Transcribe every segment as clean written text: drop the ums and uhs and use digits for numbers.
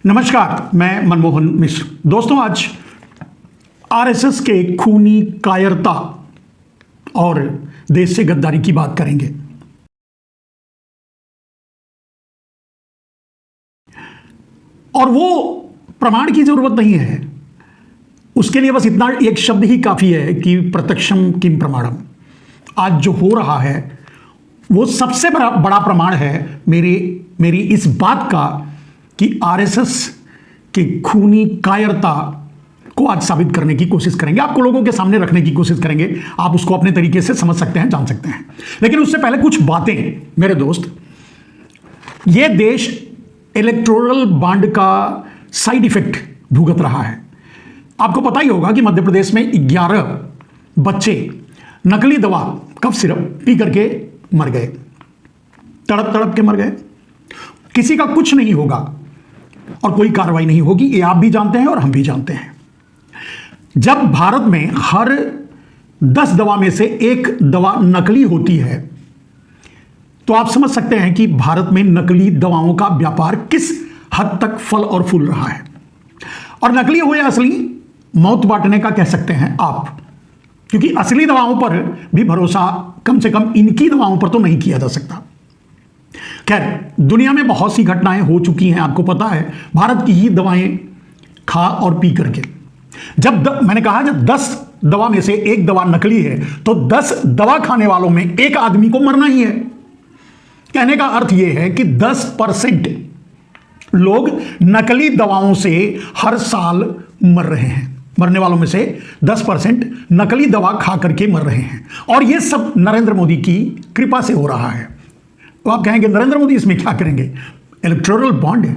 नमस्कार, मैं मनमोहन मिश्र। दोस्तों, आज आरएसएस के खूनी कायरता और देश से गद्दारी की बात करेंगे। और वो प्रमाण की जरूरत नहीं है, उसके लिए बस इतना एक शब्द ही काफी है कि प्रत्यक्षम किम प्रमाणम। आज जो हो रहा है वो सबसे बड़ा प्रमाण है मेरी इस बात का कि आरएसएस के खूनी कायरता को आज साबित करने की कोशिश करेंगे, आपको लोगों के सामने रखने की कोशिश करेंगे। आप उसको अपने तरीके से समझ सकते हैं, जान सकते हैं, लेकिन उससे पहले कुछ बातें मेरे दोस्त। ये देश इलेक्टोरल बॉन्ड का साइड इफेक्ट भुगत रहा है। आपको पता ही होगा कि मध्य प्रदेश में 11 बच्चे नकली दवा कफ सिरप पी करके मर गए, तड़प तड़प के मर गए। किसी का कुछ नहीं होगा और कोई कार्रवाई नहीं होगी, ये आप भी जानते हैं और हम भी जानते हैं। जब भारत में हर 10 दवा में से 1 दवा नकली होती है तो आप समझ सकते हैं कि भारत में नकली दवाओं का व्यापार किस हद तक फल और फूल रहा है। और नकली हो या असली, मौत बांटने का कह सकते हैं आप, क्योंकि असली दवाओं पर भी भरोसा कम से कम इनकी दवाओं पर तो नहीं किया जा सकता। खैर, दुनिया में बहुत सी घटनाएं हो चुकी हैं, आपको पता है, भारत की ही दवाएं खा और पी करके। मैंने कहा जब 10 दवा में से 1 दवा नकली है तो 10 दवा खाने वालों में 1 आदमी को मरना ही है। कहने का अर्थ यह है कि 10% लोग नकली दवाओं से हर साल मर रहे हैं। मरने वालों में से 10% नकली दवा खा करके मर रहे हैं, और यह सब नरेंद्र मोदी की कृपा से हो रहा है। तो आप कहेंगे नरेंद्र मोदी इसमें क्या करेंगे? इलेक्टोरल बॉन्ड है।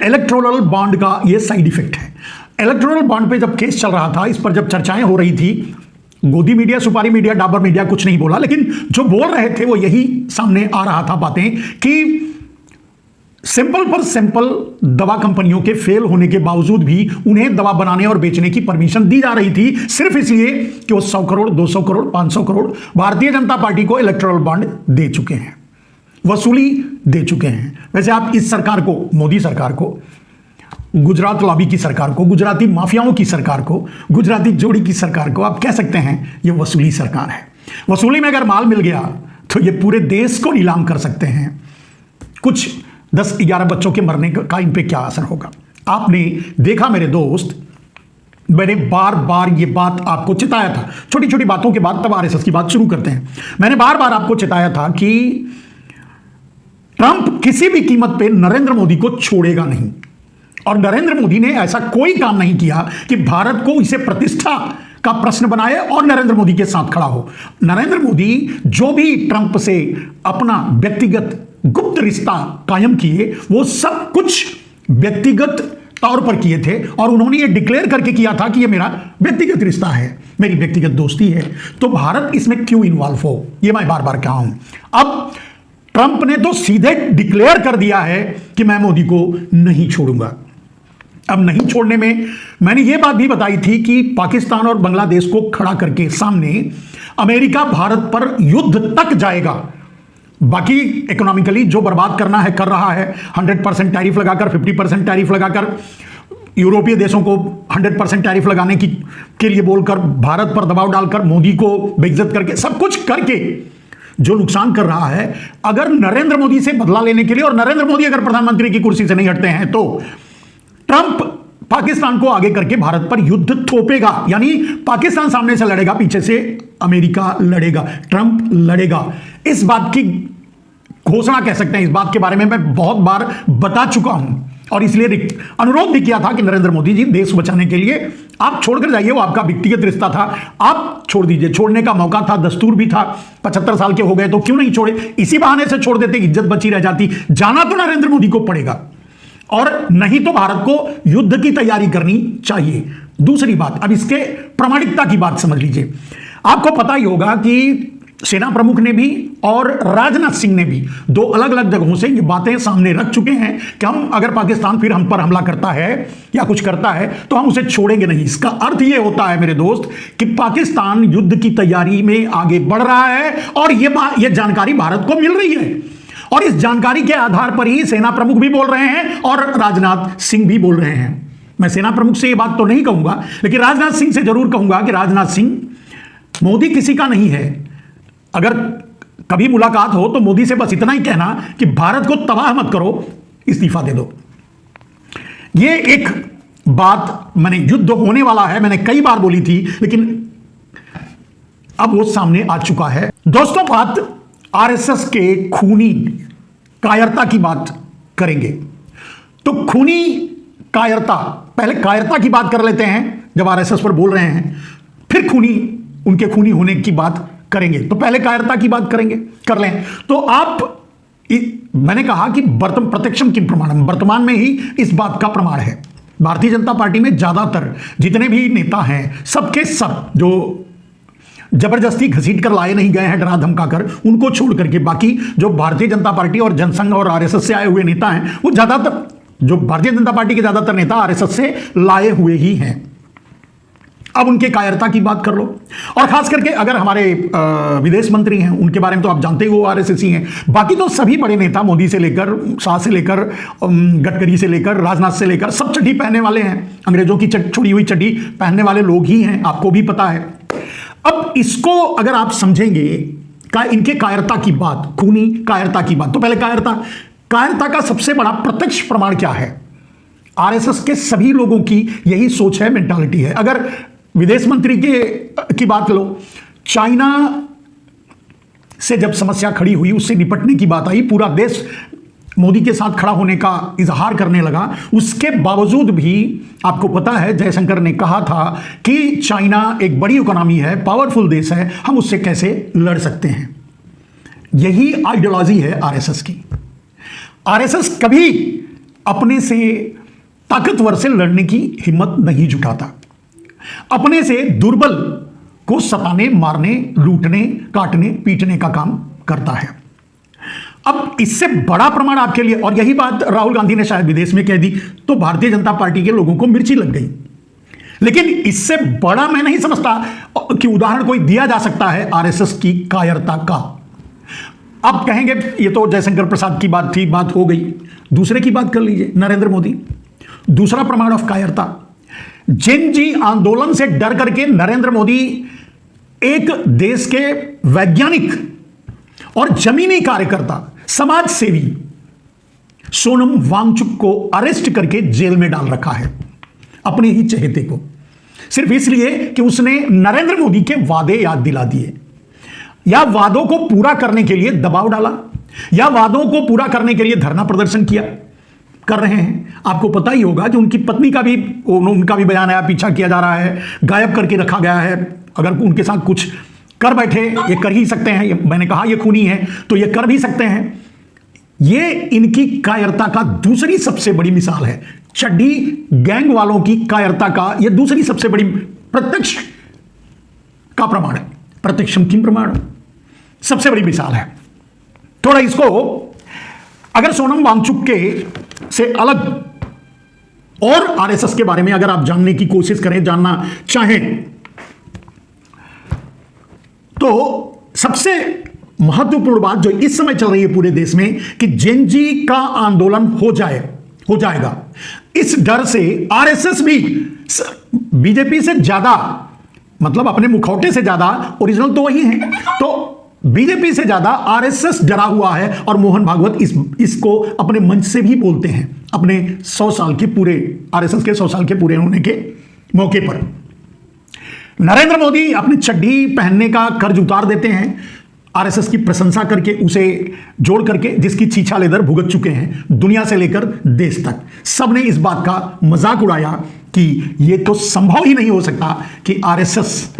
इलेक्टोरल बॉन्ड का यह साइड इफेक्ट है। इलेक्टोरल बॉन्ड पे जब केस चल रहा था, इस पर जब चर्चाएं हो रही थी, गोदी मीडिया, सुपारी मीडिया, डाबर मीडिया कुछ नहीं बोला, लेकिन जो बोल रहे थे वो यही सामने आ रहा था बातें कि सिंपल पर सिंपल दवा कंपनियों के फेल होने के बावजूद भी उन्हें दवा बनाने और बेचने की परमिशन दी जा रही थी, सिर्फ इसलिए कि वो 100 करोड़, 200 करोड़, 500 करोड़ भारतीय जनता पार्टी को इलेक्टोरल बॉन्ड दे चुके हैं, वसूली दे चुके हैं। वैसे आप इस सरकार को, मोदी सरकार को, गुजरात लॉबी की सरकार को, गुजराती माफियाओं की सरकार को, गुजराती जोड़ी की सरकार को आप कह सकते हैं ये वसूली सरकार है। वसूली में अगर माल मिल गया तो ये पूरे देश को नीलाम कर सकते हैं। कुछ 10-11 बच्चों के मरने का इन पे क्या असर होगा? आपने देखा मेरे दोस्त, मैंने बार बार ये बात आपको चिताया था, छोटी छोटी बातों के बाद तब आरएसएस की बात शुरू करते हैं। मैंने बार बार आपको चिताया था कि ट्रंप किसी भी कीमत पे नरेंद्र मोदी को छोड़ेगा नहीं, और नरेंद्र मोदी ने ऐसा कोई काम नहीं किया कि भारत को इसे प्रतिष्ठा का प्रश्न बनाए और नरेंद्र मोदी के साथ खड़ा हो। नरेंद्र मोदी जो भी ट्रंप से अपना व्यक्तिगत गुप्त रिश्ता कायम किए, वो सब कुछ व्यक्तिगत तौर पर किए थे, और उन्होंने ये डिक्लेयर करके किया था कि ये मेरा व्यक्तिगत रिश्ता है, मेरी व्यक्तिगत दोस्ती है। तो भारत इसमें क्यों इन्वॉल्व हो, ये मैं बार बार कहा हूं। अब ट्रंप ने तो सीधे डिक्लेयर कर दिया है कि मैं मोदी को नहीं छोड़ूंगा। अब नहीं छोड़ने में मैंने यह बात भी बताई थी कि पाकिस्तान और बांग्लादेश को खड़ा करके सामने अमेरिका भारत पर युद्ध तक जाएगा। बाकी इकोनॉमिकली जो बर्बाद करना है कर रहा है, 100% टैरिफ लगाकर, 50% टैरिफ लगाकर, यूरोपीय देशों को 100% टैरिफ लगाने के लिए बोलकर, भारत पर दबाव डालकर, मोदी को बेइज्जत करके, सब कुछ करके जो नुकसान कर रहा है, अगर नरेंद्र मोदी से बदला लेने के लिए, और नरेंद्र मोदी अगर प्रधानमंत्री की कुर्सी से नहीं हटते हैं तो ट्रंप पाकिस्तान को आगे करके भारत पर युद्ध थोपेगा। यानी पाकिस्तान सामने से लड़ेगा, पीछे से अमेरिका लड़ेगा, ट्रंप लड़ेगा। इस बात की घोषणा कह सकते हैं, इस बात के बारे में मैं बहुत बार बता चुका हूं, और इसलिए अनुरोध भी किया था कि नरेंद्र मोदी जी, देश बचाने के लिए आप छोड़कर जाइए, वो आपका व्यक्तिगत रिश्ता था, आप छोड़ दीजिए। छोड़ने का मौका था, दस्तूर भी था, 75 साल के हो गए तो क्यों नहीं छोड़े, इसी बहाने से छोड़ देते, इज्जत बची रह जाती। जाना तो नरेंद्र मोदी को पड़ेगा, और नहीं तो भारत को युद्ध की तैयारी करनी चाहिए। दूसरी बात, अब इसके प्रामाणिकता की बात समझ लीजिए। आपको पता ही होगा कि सेना प्रमुख ने भी और राजनाथ सिंह ने भी 2 अलग अलग जगहों से ये बातें सामने रख चुके हैं कि हम, अगर पाकिस्तान फिर हम पर हमला करता है या कुछ करता है तो हम उसे छोड़ेंगे नहीं। इसका अर्थ ये होता है मेरे दोस्त कि पाकिस्तान युद्ध की तैयारी में आगे बढ़ रहा है, और ये जानकारी भारत को मिल रही है। और इस जानकारी के आधार पर ही सेना प्रमुख भी बोल रहे हैं और राजनाथ सिंह भी बोल रहे हैं। मैं सेना प्रमुख से यह बात तो नहीं कहूंगा, लेकिन राजनाथ सिंह से जरूर कहूंगा कि राजनाथ सिंह, मोदी किसी का नहीं है। अगर कभी मुलाकात हो तो मोदी से बस इतना ही कहना कि भारत को तबाह मत करो, इस्तीफा दे दो। यह एक बात मैंने, युद्ध होने वाला है, मैंने कई बार बोली थी, लेकिन अब वो सामने आ चुका है। दोस्तों, बात आरएसएस के खूनी कायरता की बात करेंगे। तो खूनी कायरता, पहले कायरता की बात कर लेते हैं जब आरएसएस पर बोल रहे हैं, फिर उनके खूनी होने की बात करेंगे। तो पहले कायरता की बात कर लें। तो मैंने कहा कि प्रत्यक्षम किम प्रमाणम, वर्तमान में ही इस बात का प्रमाण है। भारतीय जनता पार्टी में ज्यादातर जितने भी नेता हैं, सबके सब जो जबरदस्ती घसीट कर लाए नहीं गए हैं डरा धमका कर, उनको छोड़ करके बाकी जो भारतीय जनता पार्टी और जनसंघ और आरएसएस से आए हुए नेता हैं, वो ज्यादातर, जो भारतीय जनता पार्टी के ज्यादातर नेता आरएसएस से लाए हुए ही हैं। अब उनके कायरता की बात कर लो, और खास करके अगर हमारे विदेश मंत्री हैं, उनके बारे में तो आप जानते ही वो आरएसएस ही हैं। बाकी तो सभी बड़े नेता, मोदी से लेकर, शाह से लेकर, गडकरी से लेकर, राजनाथ से लेकर, सब चड्डी पहनने वाले हैं, अंग्रेजों की छोड़ी हुई चड्डी पहनने वाले लोग ही हैं, आपको भी पता है। अब इसको अगर आप समझेंगे इनके कायरता की बात, खूनी कायरता की बात, तो पहले कायरता का सबसे बड़ा प्रत्यक्ष प्रमाण क्या है? आरएसएस के सभी लोगों की यही सोच है, मेंटालिटी है। अगर विदेश मंत्री की बात लो, चाइना से जब समस्या खड़ी हुई, उससे निपटने की बात आई, पूरा देश मोदी के साथ खड़ा होने का इजहार करने लगा। उसके बावजूद भी आपको पता है, जयशंकर ने कहा था कि चाइना एक बड़ी इकोनॉमी है, पावरफुल देश है, हम उससे कैसे लड़ सकते हैं। यही आइडियोलॉजी है आरएसएस की। आरएसएस कभी अपने से ताकतवर से लड़ने की हिम्मत नहीं जुटाता, अपने से दुर्बल को सताने, मारने, लूटने, काटने, पीटने का काम करता है। अब इससे बड़ा प्रमाण आपके लिए, और यही बात राहुल गांधी ने शायद विदेश में कह दी तो भारतीय जनता पार्टी के लोगों को मिर्ची लग गई, लेकिन इससे बड़ा मैं नहीं समझता कि उदाहरण कोई दिया जा सकता है आरएसएस की कायरता का। आप कहेंगे ये तो जयशंकर प्रसाद की बात थी, बात हो गई। दूसरे की बात कर लीजिए, नरेंद्र मोदी। दूसरा प्रमाण ऑफ कायरता, जेन जी आंदोलन से डर करके नरेंद्र मोदी एक देश के वैज्ञानिक और जमीनी कार्यकर्ता, समाज सेवी सोनम वांगचुक को अरेस्ट करके जेल में डाल रखा है, अपने ही चहेते को, सिर्फ इसलिए कि उसने नरेंद्र मोदी के वादे याद दिला दिए, या वादों को पूरा करने के लिए दबाव डाला, या वादों को पूरा करने के लिए धरना प्रदर्शन कर रहे हैं। आपको पता ही होगा कि उनकी पत्नी का भी, उनका भी बयान आया, पीछा किया जा रहा है, गायब करके रखा गया है। अगर उनके साथ कुछ कर बैठे, ये कर ही सकते हैं, मैंने कहा ये खूनी है तो ये कर भी सकते हैं। ये इनकी कायरता का दूसरी सबसे बड़ी मिसाल है। चड्डी गैंग वालों की कायरता का यह दूसरी सबसे बड़ी प्रत्यक्ष का प्रमाण है, प्रत्यक्षम किम प्रमाण, सबसे बड़ी मिसाल है। थोड़ा इसको अगर सोनम वांगचुक के से अलग और आरएसएस के बारे में अगर आप जानने की कोशिश करें, जानना चाहें, तो सबसे महत्वपूर्ण बात जो इस समय चल रही है पूरे देश में कि जेन जी का आंदोलन हो जाएगा, इस डर से आरएसएस भी बीजेपी से ज्यादा, मतलब अपने मुखौटे से ज्यादा, ओरिजिनल तो वही है, तो बीजेपी से ज्यादा आरएसएस डरा हुआ है। और मोहन भागवत इसको अपने मंच से भी बोलते हैं, अपने 100 साल के पूरे, आरएसएस के 100 साल के पूरे होने के मौके पर। नरेंद्र मोदी अपनी चड्डी पहनने का कर्ज उतार देते हैं, आरएसएस की प्रशंसा करके, उसे जोड़ करके, जिसकी छीछा लेदर भुगत चुके हैं दुनिया से लेकर देश तक। सबने इस बात का मजाक उड़ाया कि यह तो संभव ही नहीं हो सकता कि आरएसएस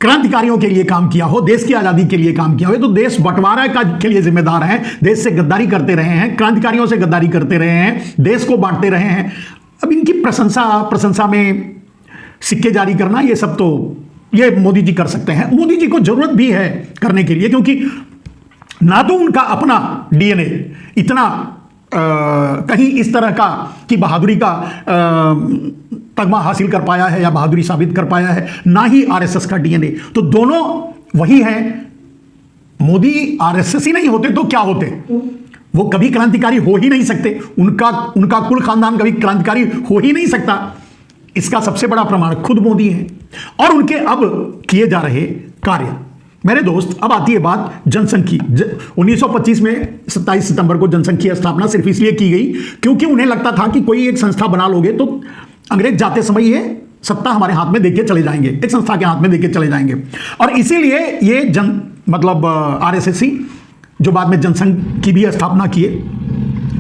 क्रांतिकारियों के लिए काम किया हो, देश की आजादी के लिए काम किया हो। तो देश बंटवारा के लिए जिम्मेदार हैं, देश से गद्दारी करते रहे हैं, क्रांतिकारियों से गद्दारी करते रहे हैं, देश को बांटते रहे हैं। अब इनकी प्रशंसा में सिक्के जारी करना, ये सब तो ये मोदी जी कर सकते हैं। मोदी जी को जरूरत भी है करने के लिए, क्योंकि ना तो उनका अपना डीएनए इतना कहीं इस तरह का कि बहादुरी का तगमा हासिल कर पाया है या बहादुरी साबित कर पाया है, ना ही आरएसएस का डीएनए। तो दोनों वही है, मोदी आरएसएस ही नहीं होते तो क्या होते? वो कभी क्रांतिकारी हो ही नहीं सकते, उनका कुल खानदान कभी क्रांतिकारी हो ही नहीं सकता। इसका सबसे बड़ा प्रमाण खुद मोदी है और उनके अब किए जा रहे कार्य। मेरे दोस्त, अब आती है बात जनसंघ की। 1925 में 27 सितंबर को जनसंघ की स्थापना सिर्फ इसलिए की गई क्योंकि उन्हें लगता था कि कोई एक संस्था बना लोगे तो अंग्रेज जाते समय ये सत्ता हमारे हाथ में देके चले जाएंगे, एक संस्था के हाथ में देके चले जाएंगे। और इसीलिए ये आरएसएस जो बाद में जनसंघ की भी स्थापना किए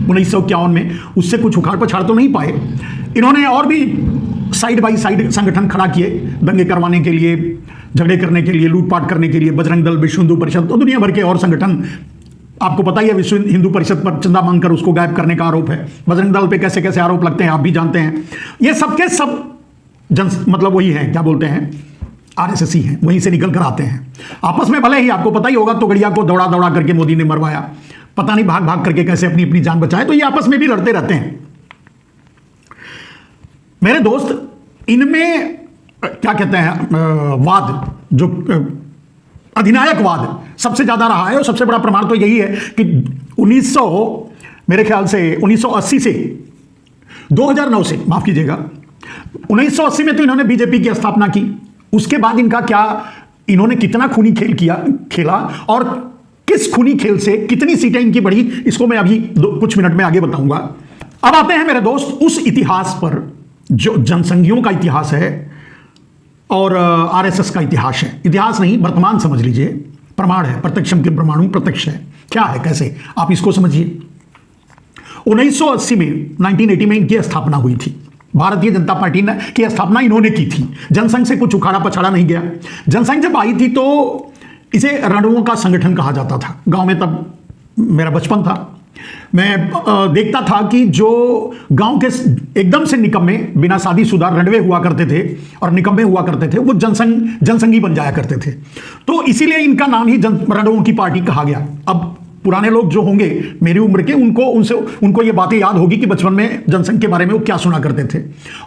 1951 में, उससे कुछ उखाड़ पछाड़ तो नहीं पाए। इन्होंने और भी साइड बाई साइड संगठन खड़ा किए, दंगे करवाने के लिए, झगड़े करने के लिए, लूटपाट करने के लिए, बजरंग दल, विश्व हिंदू परिषद और दुनिया भर के और संगठन। आपको पता ही है, विश्व हिंदू परिषद पर चंदा मांगकर उसको गायब करने का आरोप है, बजरंग दल पे कैसे कैसे आरोप लगते हैं आप भी जानते हैं। ये सबके सब वही है, क्या बोलते हैं, आरएसएस ही हैं, वहीं से निकल कर आते हैं। आपस में भले ही आपको पता ही होगा, तोगड़िया को दौड़ा दौड़ा करके मोदी ने मरवाया, पता नहीं भाग भाग करके कैसे अपनी अपनी जान बचाए, तो ये आपस में भी लड़ते रहते हैं। मेरे दोस्त, इनमें क्या कहते हैं, वाद, जो अधिनायकवाद सबसे ज्यादा रहा है और सबसे बड़ा प्रमाण तो यही है कि 1980 से 2009 से, माफ कीजिएगा, 1980 में तो इन्होंने बीजेपी की स्थापना की। उसके बाद इन्होंने कितना खूनी खेल खेला और किस खूनी खेल से कितनी सीटें इनकी बढ़ी, इसको मैं अभी कुछ मिनट में आगे बताऊंगा। अब आते हैं मेरे दोस्त उस इतिहास पर जो जनसंघियों का इतिहास है और आरएसएस का इतिहास है। इतिहास नहीं, वर्तमान समझ लीजिए, प्रमाण है, प्रत्यक्षम किम प्रमाणम, प्रत्यक्ष है। क्या है, कैसे, आप इसको समझिए। 1980 में 1980 में इनकी स्थापना हुई थी। भारतीय जनता पार्टी की स्थापना इन्होंने की थी। जनसंघ से कुछ उखाड़ा पछाड़ा नहीं गया। जनसंघ जब आई थी तो इसे रणुओं का संगठन कहा जाता था। गांव में तब मेरा बचपन था, मैं देखता था कि जो गांव के एकदम से निकम्मे, बिना शादीशुदा रणवे हुआ करते थे और निकम्मे हुआ करते थे, वो जनसंघी बन जाया करते थे। तो इसीलिए इनका नाम ही रणुओं की पार्टी कहा गया। अब पुराने लोग जो होंगे मेरी उम्र के, उनको ये बातें याद होगी कि बचपन में जनसंघ के बारे में वो क्या सुना करते थे।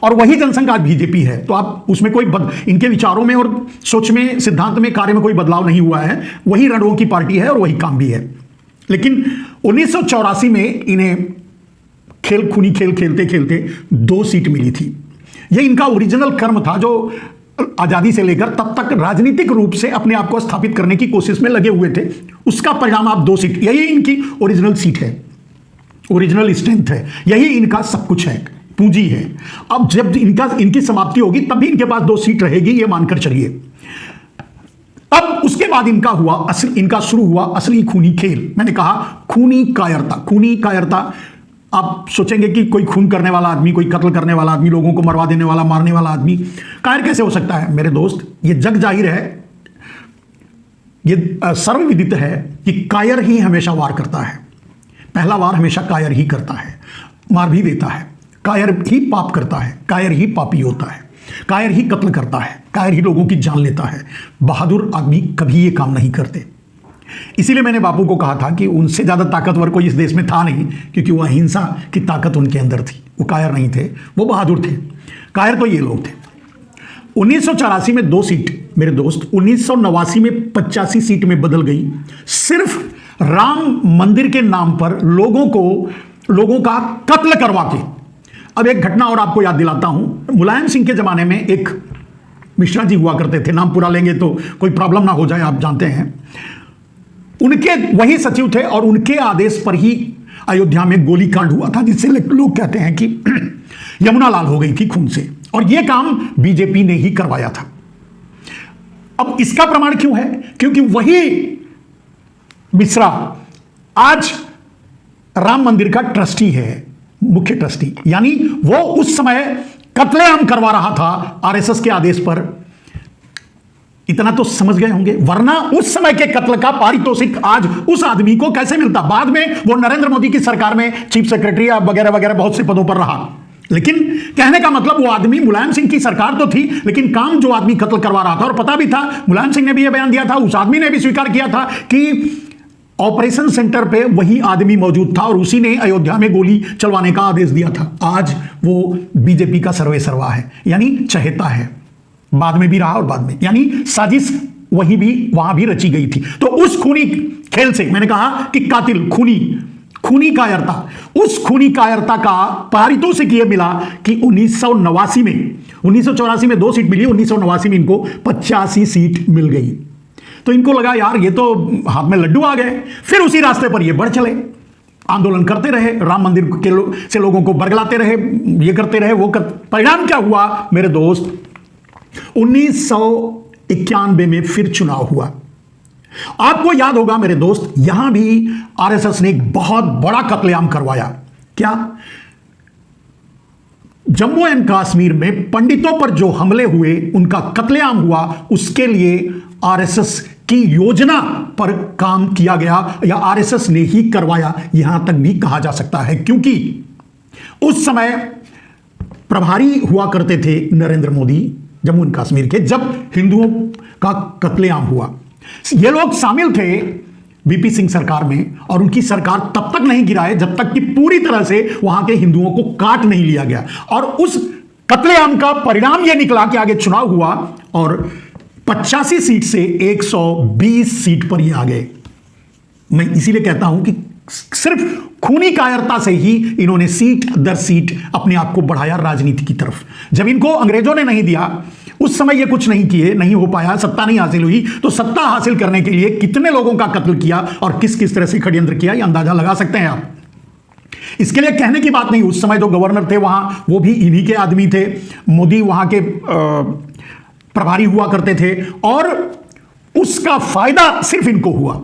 और वही जनसंघ आज बीजेपी है। तो आप उसमें कोई इनके विचारों में और सोच में, सिद्धांत में, कार्य में कोई बदलाव नहीं हुआ है। वही रणुओं की पार्टी है और वही काम भी है। लेकिन 1984 में इन्हें खूनी खेल खेलते खेलते 2 सीट मिली थी। यह इनका ओरिजिनल कर्म था जो आजादी से लेकर तब तक राजनीतिक रूप से अपने आप को स्थापित करने की कोशिश में लगे हुए थे। उसका परिणाम आप 2 सीट, यही इनकी ओरिजिनल सीट है, ओरिजिनल स्ट्रेंथ है, यही इनका सब कुछ है, पूंजी है। अब जब इनकी समाप्ति होगी तब भी इनके पास 2 सीट रहेगी, ये मानकर चलिए। अब उसके बाद इनका शुरू हुआ असली खूनी खेल। मैंने कहा खूनी कायरता। आप सोचेंगे कि कोई खून करने वाला आदमी, कोई कत्ल करने वाला आदमी, लोगों को मरवा देने वाला, मारने वाला आदमी कायर कैसे हो सकता है? मेरे दोस्त, ये जग जाहिर है, ये सर्वविदित है कि कायर ही हमेशा वार करता है। पहला वार हमेशा कायर ही करता है, मार भी देता है। कायर ही पाप करता है, कायर ही पापी होता है, कायर ही कत्ल करता है, कायर ही लोगों की जान लेता है। बहादुर आदमी कभी ये काम नहीं करते। इसीलिए मैंने बापू को कहा था कि उनसे ज्यादा ताकतवर कोई इस देश में था नहीं, क्योंकि वो अहिंसा की ताकत उनके अंदर थी। वो कायर नहीं थे, वो बहादुर थे। कायर तो ये लोग थे। 1984 में 2 सीट मेरे दोस्त, 1989 में 85 सीट में बदल गई, सिर्फ राम मंदिर के नाम पर लोगों का कत्ल करवा के। अब एक घटना और आपको याद दिलाता हूं। मुलायम सिंह के जमाने में एक मिश्रा जी हुआ करते थे, नाम पूरा लेंगे तो कोई प्रॉब्लम ना हो जाए, आप जानते हैं। उनके वही सचिव थे और उनके आदेश पर ही अयोध्या में गोलीकांड हुआ था, जिससे लोग कहते हैं कि यमुना लाल हो गई थी खून से, और यह काम बीजेपी ने ही करवाया था। अब इसका प्रमाण क्यों है? क्योंकि वही मिश्रा आज राम मंदिर का ट्रस्टी है, मुख्य ट्रस्टी। यानी वो उस समय कत्लेआम करवा रहा था आरएसएस के आदेश पर। इतना तो समझ गए होंगे, वरना उस समय के कत्ल का पारितोषिक आज उस आदमी को कैसे मिलता? बाद में वो नरेंद्र मोदी की सरकार में चीफ सेक्रेटरी वगैरह वगैरह बहुत से पदों पर रहा। लेकिन कहने का मतलब वो आदमी, मुलायम सिंह की सरकार तो थी, लेकिन काम जो आदमी कत्ल करवा रहा था, और पता भी था, मुलायम सिंह ने भी यह बयान दिया था, उस आदमी ने भी स्वीकार किया था कि ऑपरेशन सेंटर पे वही आदमी मौजूद था और उसी ने अयोध्या में गोली चलवाने का आदेश दिया था। आज वो बीजेपी का सर्वे सर्वा है, यानी चहेता है, बाद में भी रहा और बाद में, यानी साजिश वहीं भी वहां भी रची गई थी। तो उस खूनी खेल से मैंने कहा कि कातिल खूनी कायरता, उस खूनी कायरता का पारितोषिक यह मिला कि 1989 में, 1984 में 2 सीट मिली, 1989 में इनको 85 सीट मिल गई। तो इनको लगा यार ये तो हाथ में लड्डू आ गए। फिर उसी रास्ते पर ये बढ़ चले, आंदोलन करते रहे, राम मंदिर के से लोगों को बरगलाते रहे, ये करते रहे, वो परिणाम क्या हुआ मेरे दोस्त, 1991 में फिर चुनाव हुआ। आपको याद होगा मेरे दोस्त, यहां भी आरएसएस ने एक बहुत बड़ा कत्लेआम करवाया। क्या? जम्मू एंड कश्मीर में पंडितों पर जो हमले हुए, उनका कत्लेआम हुआ, उसके लिए आरएसएस की योजना पर काम किया गया, या आरएसएस ने ही करवाया, यहां तक भी कहा जा सकता है। क्योंकि उस समय प्रभारी हुआ करते थे नरेंद्र मोदी जम्मू एंड कश्मीर के, जब हिंदुओं का कत्लेआम हुआ। ये लोग शामिल थे वीपी सिंह सरकार में, और उनकी सरकार तब तक नहीं गिराए जब तक कि पूरी तरह से वहां के हिंदुओं को काट नहीं लिया गया। और उस कत्लेआम का परिणाम यह निकला कि आगे चुनाव हुआ और 85 सीट से 120 सीट पर ये आ गए। मैं इसीलिए कहता हूं कि सिर्फ खूनी कायरता से ही इन्होंने सीट दर सीट अपने आप को बढ़ाया राजनीति की तरफ। जब इनको अंग्रेजों ने नहीं दिया, उस समय ये कुछ नहीं किए, नहीं हो पाया, सत्ता नहीं हासिल हुई, तो सत्ता हासिल करने के लिए कितने लोगों का कत्ल किया और किस किस तरह से षड्यंत्र किया, ये अंदाजा लगा सकते हैं आप। इसके लिए कहने की बात नहीं, उस समय जो गवर्नर थे वहां, वो भी इन्हीं के आदमी थे। मोदी वहां के प्रभारी हुआ करते थे, और उसका फायदा सिर्फ इनको हुआ।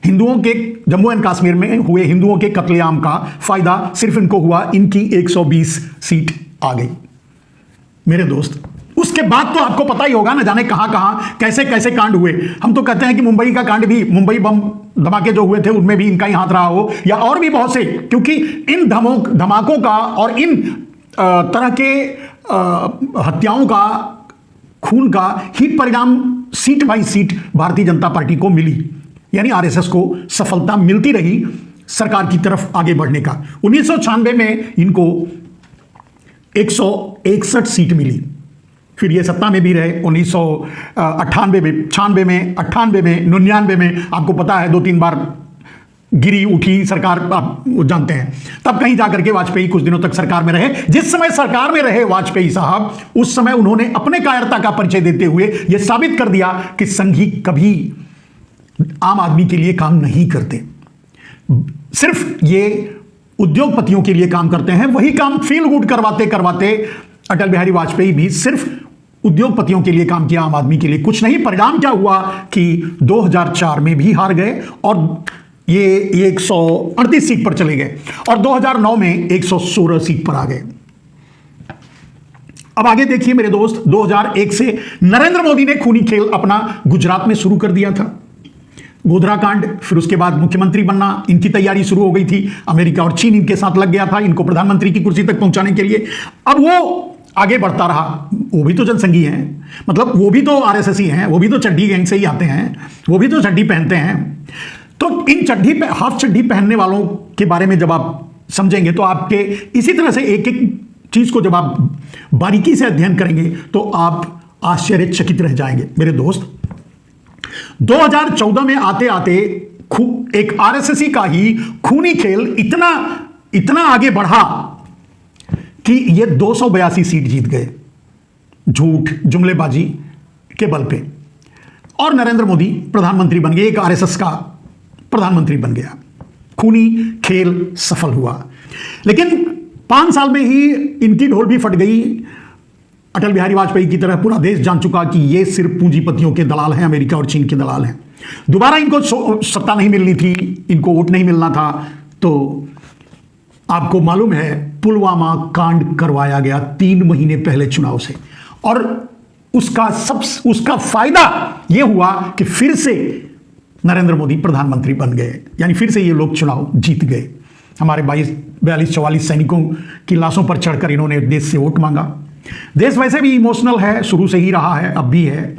हिंदुओं के जम्मू एंड कश्मीर में हुए हिंदुओं के कत्लेआम का फायदा सिर्फ इनको हुआ, इनकी 120 सीट आ गई मेरे दोस्त। उसके बाद तो आपको पता ही होगा, ना जाने कहां कहां कैसे कैसे कांड हुए। हम तो कहते हैं कि मुंबई का कांड भी, मुंबई बम धमाके जो हुए थे उनमें भी इनका ही हाथ रहा हो, या और भी बहुत से, क्योंकि इन धमाकों का और इन तरह के हत्याओं का, खून का ही परिणाम seat by seat Bharatiya Janata party को मिली। यानी आरएसएस को सफलता मिलती रही सरकार की तरफ आगे बढ़ने का। 1996 में इनको 161 सीट मिली, फिर ये सत्ता में भी रहे। 1998 में, 96 में, 98 में, 99 में, आपको पता है 2-3 बार गिरी उठी सरकार, आप जानते हैं। तब कहीं जाकर के वाजपेयी कुछ दिनों तक सरकार में रहे। जिस समय सरकार में रहे वाजपेयी साहब, उस समय उन्होंने अपने कायरता का परिचय देते हुए यह साबित कर दिया कि संघी कभी आम आदमी के लिए काम नहीं करते, सिर्फ ये उद्योगपतियों के लिए काम करते हैं। वही काम फील गुड करवाते करवाते अटल बिहारी वाजपेयी भी सिर्फ उद्योगपतियों के लिए काम किया, आम आदमी के लिए कुछ नहीं। परिणाम क्या हुआ कि 2004 में भी हार गए और ये 138 सीट पर चले गए, और 2009 में 116 सीट पर आ गए। अब आगे देखिए मेरे दोस्त, 2001 से नरेंद्र मोदी ने खूनी खेल अपना गुजरात में शुरू कर दिया था, गोधरा कांड। फिर उसके बाद मुख्यमंत्री बनना इनकी तैयारी शुरू हो गई थी। अमेरिका और चीन इनके साथ लग गया था इनको प्रधानमंत्री की कुर्सी तक पहुंचाने के लिए। अब वो आगे बढ़ता रहा, वो भी तो जनसंघी हैं, मतलब वो भी तो आरएसएस ही हैं, वो भी तो चड्डी गैंग से ही आते हैं, वो भी तो चड्डी पहनते हैं। तो इन हाफ चड्डी पहनने वालों के बारे में जब आप समझेंगे, तो आपके इसी तरह से एक एक चीज को जब आप बारीकी से अध्ययन करेंगे तो आप आश्चर्यचकित रह जाएंगे मेरे दोस्त। 2014 में आते आते एक आरएसएसी का ही खूनी खेल इतना आगे बढ़ा कि ये 282 सीट जीत गए, झूठ जुमलेबाजी के बल पे, और नरेंद्र मोदी प्रधानमंत्री बन गए, एक आरएसएस का प्रधानमंत्री बन गया। खूनी खेल सफल हुआ, लेकिन 5 साल में ही इनकी ढोल भी फट गई। अटल बिहारी वाजपेयी की तरह पूरा देश जान चुका कि ये सिर्फ पूंजीपतियों के दलाल हैं, अमेरिका और चीन के दलाल हैं। दोबारा इनको सत्ता नहीं मिलनी थी, इनको वोट नहीं मिलना था। तो आपको मालूम है पुलवामा कांड करवाया गया 3 महीने पहले चुनाव से, और उसका फायदा यह हुआ कि फिर से नरेंद्र मोदी प्रधानमंत्री बन गए, यानी फिर से ये लोग चुनाव जीत गए। हमारे 42-44 सैनिकों की लाशों पर चढ़कर इन्होंने देश से वोट मांगा। देश वैसे भी इमोशनल है, शुरू से ही रहा है, अब भी है,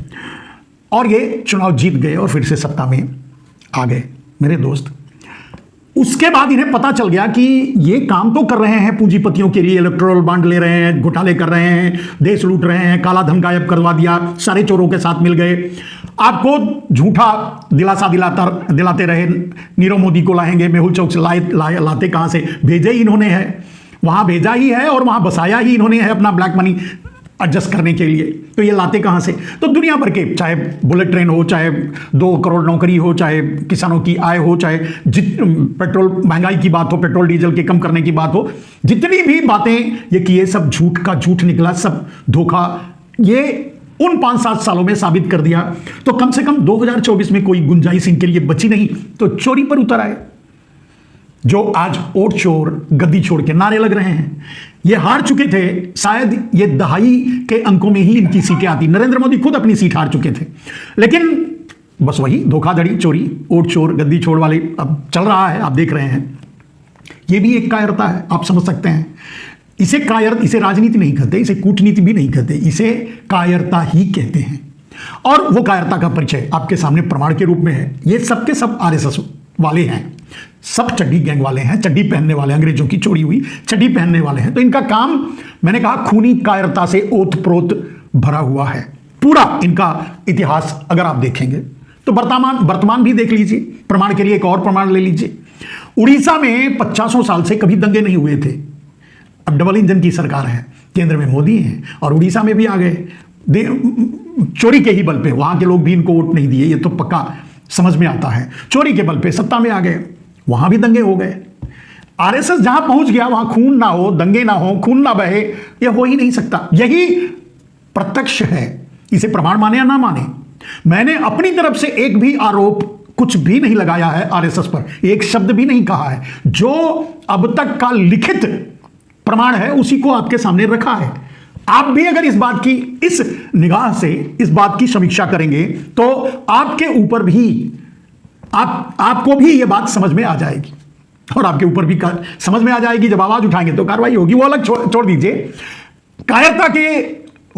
और ये चुनाव जीत गए और फिर से सत्ता में आ गए मेरे दोस्त। उसके बाद इन्हें पता चल गया कि ये काम तो कर रहे हैं पूंजीपतियों के लिए, इलेक्टोरल बॉन्ड ले रहे हैं, घोटाले कर रहे हैं, देश लूट रहे हैं, काला धन गायब करवा दिया, सारे चोरों के साथ मिल गए, आपको झूठा दिलासा दिलाते रहे, नीरव मोदी को लाएंगे, मेहुल चौक से लाते कहां से? भेजे ही इन्होंने है, वहां भेजा ही है और वहां बसाया ही इन्होंने है अपना ब्लैक मनी एडजस्ट करने के लिए। तो ये लाते कहां से? तो दुनिया भर के, चाहे बुलेट ट्रेन हो, चाहे 2 करोड़ नौकरी हो, चाहे किसानों की आय हो, चाहे पेट्रोल महंगाई की बात हो, पेट्रोल डीजल के कम करने की बात हो, जितनी भी बातें ये किए सब झूठ का झूठ निकला, सब धोखा। ये उन 5-7 सालों में साबित कर दिया। तो कम से कम 2024 में कोई गुंजाइश इनके लिए बची नहीं, तो चोरी पर उतर आए। जो आज वोट चोर, गद्दी छोड़ के नारे लग रहे हैं, ये हार चुके थे। शायद ये दहाई के अंकों में ही इनकी सीटें आती। नरेंद्र मोदी खुद अपनी सीट हार चुके थे, लेकिन बस वही धोखाधड़ी, चोरी, वोट चोर, गद्दी छोड़ वाले अब चल रहा है, आप देख रहे हैं। ये भी एक कायरता है, आप समझ सकते हैं। इसे राजनीति नहीं कहते, इसे कूटनीति भी नहीं कहते, इसे कायरता ही कहते हैं। और वो कायरता का परिचय आपके सामने प्रमाण के रूप में है। ये सबके सब आरएसएस वाले हैं, सब चड्डी गैंग वाले हैं, चड्डी पहनने वाले, अंग्रेजों की चोरी हुई चड्डी पहनने वाले हैं। तो इनका काम, मैंने कहा, खूनी कायरता से ओतप्रोत भरा हुआ है। पूरा इनका इतिहास अगर आप देखेंगे तो वर्तमान भी देख लीजिए। प्रमाण के लिए एक और प्रमाण ले लीजिए। उड़ीसा में 50 साल से कभी दंगे नहीं हुए थे। अब डबल इंजन की सरकार है, केंद्र में मोदी है और उड़ीसा में भी आ गए चोरी के ही बल पे। वहां के लोग भी इनको वोट नहीं दिए, ये तो पक्का समझ में आता है। चोरी के बल पे सत्ता में आ गए, वहां भी दंगे हो गए। आरएसएस जहां पहुंच गया वहां खून ना हो, दंगे ना हो, खून ना बहे, यह हो ही नहीं सकता। यही प्रत्यक्ष है, इसे प्रमाण माने या ना माने। मैंने अपनी तरफ से एक भी आरोप कुछ भी नहीं लगाया है आरएसएस पर, एक शब्द भी नहीं कहा है। जो अब तक का लिखित प्रमाण है उसी को आपके सामने रखा है। आप भी अगर इस बात की, इस निगाह से इस बात की समीक्षा करेंगे तो आपके ऊपर भी आपको भी यह बात समझ में आ जाएगी और आपके ऊपर भी समझ में आ जाएगी। जब आवाज उठाएंगे तो कार्रवाई होगी, वो अलग छोड़ दीजिए। कायरता के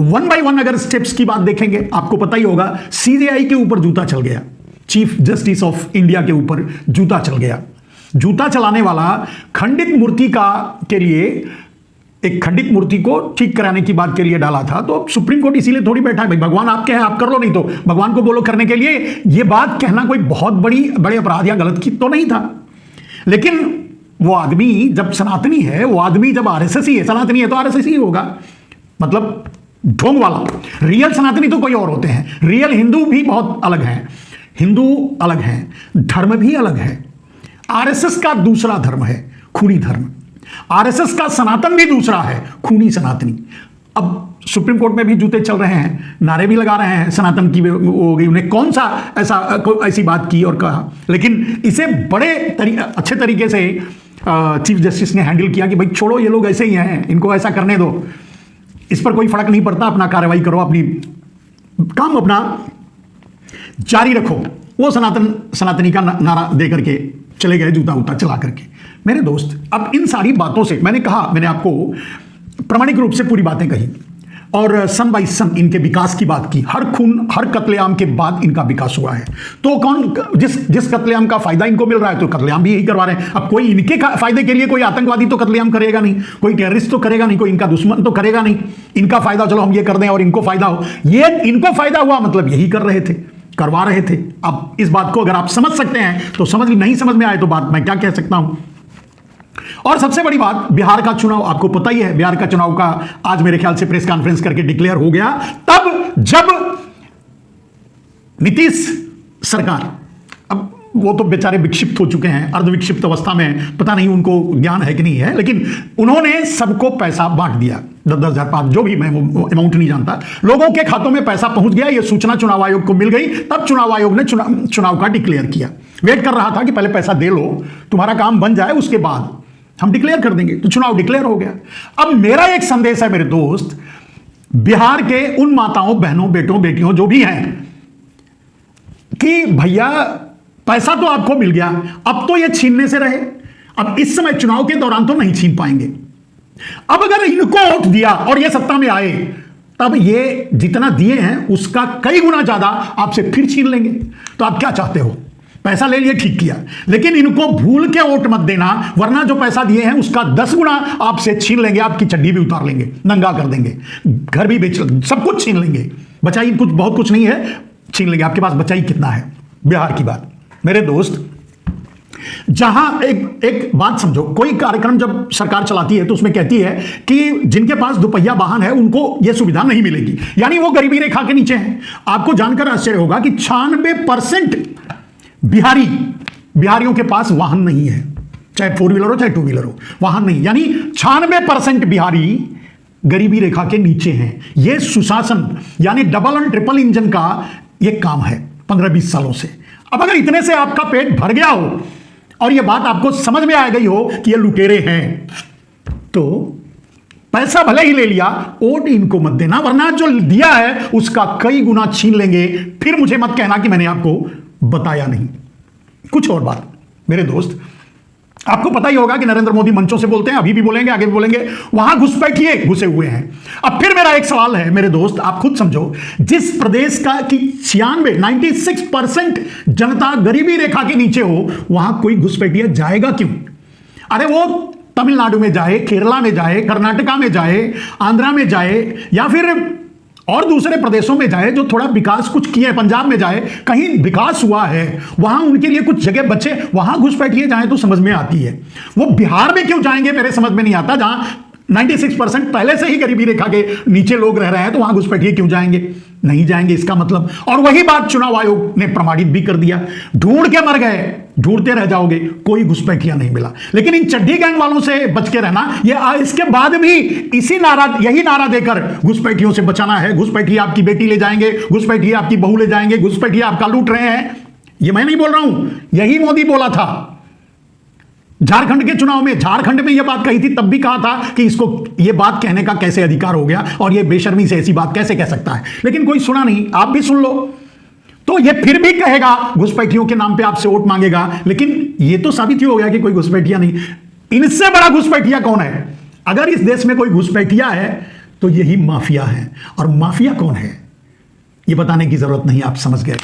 1 by 1 अगर स्टेप्स की बात देखेंगे, आपको पता ही होगा, सीजेआई के ऊपर जूता चल गया, चीफ जस्टिस ऑफ इंडिया के ऊपर जूता चल गया। जूता चलाने वाला खंडित मूर्ति के लिए, एक खंडित मूर्ति को ठीक कराने की बात के लिए डाला था। तो सुप्रीम कोर्ट इसीलिए थोड़ी बैठा है, भाई भगवान आपके हैं, आप कर लो, नहीं तो भगवान को बोलो करने के लिए। यह बात कहना कोई बहुत बड़े अपराध या गलत की तो नहीं था। लेकिन वो आदमी जब सनातनी है, वो आदमी जब आरएसएस ही है, सनातनी है तो आरएसएस ही होगा, मतलब ढोंग वाला। रियल सनातनी तो कोई और होते हैं, रियल हिंदू भी बहुत अलग हैं, हिंदू अलग हैं, धर्म भी अलग है। आरएसएस का दूसरा धर्म है खूनी धर्म, आरएसएस का सनातन भी दूसरा है खूनी सनातनी। अब सुप्रीम कोर्ट में भी जूते चल रहे हैं, नारे भी लगा रहे हैं, सनातन की हो गई, उन्हें कौन सा ऐसी बात की और कहा। लेकिन इसे बड़े अच्छे तरीके से चीफ जस्टिस ने हैंडल किया कि भाई छोड़ो, ये लोग ऐसे ही हैं, इनको ऐसा करने दो, इस पर कोई फर्क नहीं पड़ता, अपना कार्रवाई करो, अपनी काम अपना जारी रखो। वो सनातनी का नारा दे करके चले गए, जूता उता चला करके। मेरे दोस्त, अब इन सारी बातों से मैंने आपको प्रामाणिक रूप से पूरी बातें कही और सन बाई सन इनके विकास की बात की। हर कत्लेआम के बाद इनका विकास हुआ है। तो जिस कत्लेआम का फायदा इनको मिल रहा है, तो कत्लेआम भी यही करवा रहे हैं। अब कोई इनके फायदे के लिए कोई आतंकवादी तो कत्लेआम करेगा नहीं, कोई टेररिस्ट तो करेगा नहीं, कोई इनका दुश्मन तो करेगा नहीं। इनका फायदा, चलो हम ये कर दें और इनको फायदा हो, ये इनको फायदा हुआ, मतलब यही कर रहे थे, करवा रहे थे। अब इस बात को अगर आप समझ सकते हैं तो समझ, नहीं समझ में आए तो बात मैं क्या कह सकता हूं। और सबसे बड़ी बात, बिहार का चुनाव, आपको पता ही है, बिहार का चुनाव का आज मेरे ख्याल से प्रेस कॉन्फ्रेंस करके डिक्लेयर हो गया, तब जब नीतीश सरकार, अब वो तो बेचारे विक्षिप्त हो चुके हैं, अर्धविक्षिप्त अवस्था में, पता नहीं उनको ज्ञान है कि नहीं है, लेकिन उन्होंने सबको पैसा बांट दिया, 10-10 हज़ार, 5, जो भी, मैं अमाउंट नहीं जानता, लोगों के खातों में पैसा पहुंच गया। ये सूचना चुनाव आयोग को मिल गई, तब चुनाव आयोग ने चुनाव का डिक्लेयर किया। वेट कर रहा था कि पहले पैसा दे लो, तुम्हारा काम बन जाए, उसके बाद हम डिक्लेयर कर देंगे। तो चुनाव डिक्लेयर हो गया। अब मेरा एक संदेश है मेरे दोस्त, बिहार के उन माताओं, बहनों, बेटों, बेटियों जो भी हैं, कि भैया पैसा तो आपको मिल गया, अब तो ये छीनने से रहे। अब इस समय चुनाव के दौरान तो नहीं छीन पाएंगे। अब अगर इनको वोट दिया और ये सत्ता में आए, तब ये जितना दिए हैं उसका कई गुना ज्यादा आपसे फिर छीन लेंगे। तो आप क्या चाहते हो? पैसा ले लिए, ठीक किया, लेकिन इनको भूल के वोट मत देना, वरना जो पैसा दिए हैं उसका 10 गुना आपसे छीन लेंगे, आपकी चड्डी भी उतार लेंगे, नंगा कर देंगे, घर भी बेच, सब कुछ छीन लेंगे। बचा ही कुछ, बहुत कुछ नहीं है। छीन लेंगे। आपके पास बचा ही कितना है? बिहार की बात मेरे दोस्त, जहां एक बात समझो, कोई कार्यक्रम जब सरकार चलाती है तो उसमें कहती है कि जिनके पास दुपहिया वाहन है उनको यह सुविधा नहीं मिलेगी, यानी वो गरीबी रेखा के नीचे हैं। आपको जानकर आश्चर्य होगा कि 96% बिहारियों के पास वाहन नहीं है, चाहे 4 व्हीलर हो चाहे 2 व्हीलर हो, वाहन नहीं, यानी 96% बिहारी गरीबी रेखा के नीचे हैं। यह सुशासन यानी डबल और ट्रिपल इंजन का यह काम है 15-20 सालों से। अब अगर इतने से आपका पेट भर गया हो और यह बात आपको समझ में आ गई हो कि ये लुटेरे हैं, तो पैसा भले ही ले लिया, वोट इनको मत देना, वरना जो दिया है उसका कई गुना छीन लेंगे। फिर मुझे मत कहना कि मैंने आपको बताया नहीं। कुछ और बात मेरे दोस्त, आपको पता ही होगा कि नरेंद्र मोदी मंचों से बोलते हैं, अभी भी बोलेंगे, आगे भी बोलेंगे, वहां घुसपैठिए घुसे हुए हैं। अब फिर मेरा एक सवाल है मेरे दोस्त, आप खुद समझो, जिस प्रदेश का कि 96% जनता गरीबी रेखा के नीचे हो, वहां कोई घुसपैठिया जाएगा क्यों? अरे वो तमिलनाडु में जाए, केरला में जाए, कर्नाटका में जाए, आंध्रा में जाए, या फिर और दूसरे प्रदेशों में जाए जो थोड़ा विकास कुछ किए, पंजाब में जाए, कहीं विकास हुआ है, वहां उनके लिए कुछ जगह बचे, वहां घुसपैठिए जाए तो समझ में आती है। वो बिहार में क्यों जाएंगे मेरे समझ में नहीं आता, जहां 96% पहले से ही गरीबी रेखा के नीचे लोग रह रहे हैं, तो वहां घुसपैठिए क्यों जाएंगे? नहीं जाएंगे इसका मतलब। और वही बात चुनाव आयोग ने प्रमाणित भी कर दिया। ढूंढ के मर गए, ढूंढते रह जाओगे, कोई घुसपैठिया नहीं मिला। लेकिन इन चड्डी गैंग वालों से बच के रहना, इसके बाद भी यही नारा देकर घुसपैठियों से बचाना है। घुसपैठिए आपकी बेटी ले जाएंगे, घुसपैठिए आपकी बहू ले जाएंगे, घुसपैठिए आपका लूट रहे हैं। ये मैं नहीं बोल रहा हूं, यही मोदी बोला था झारखंड के चुनाव में। झारखंड में यह बात कही थी, तब भी कहा था कि इसको यह बात कहने का कैसे अधिकार हो गया, और यह बेशर्मी से ऐसी बात कैसे कह सकता है। लेकिन कोई सुना नहीं, आप भी सुन लो। तो यह फिर भी कहेगा घुसपैठियों के नाम पे आपसे वोट मांगेगा, लेकिन यह तो साबित ही हो गया कि कोई घुसपैठिया नहीं। इनसे बड़ा घुसपैठिया कौन है? अगर इस देश में कोई घुसपैठिया है तो यही माफिया है। और माफिया कौन है, यह बताने की जरूरत नहीं, आप समझ गए।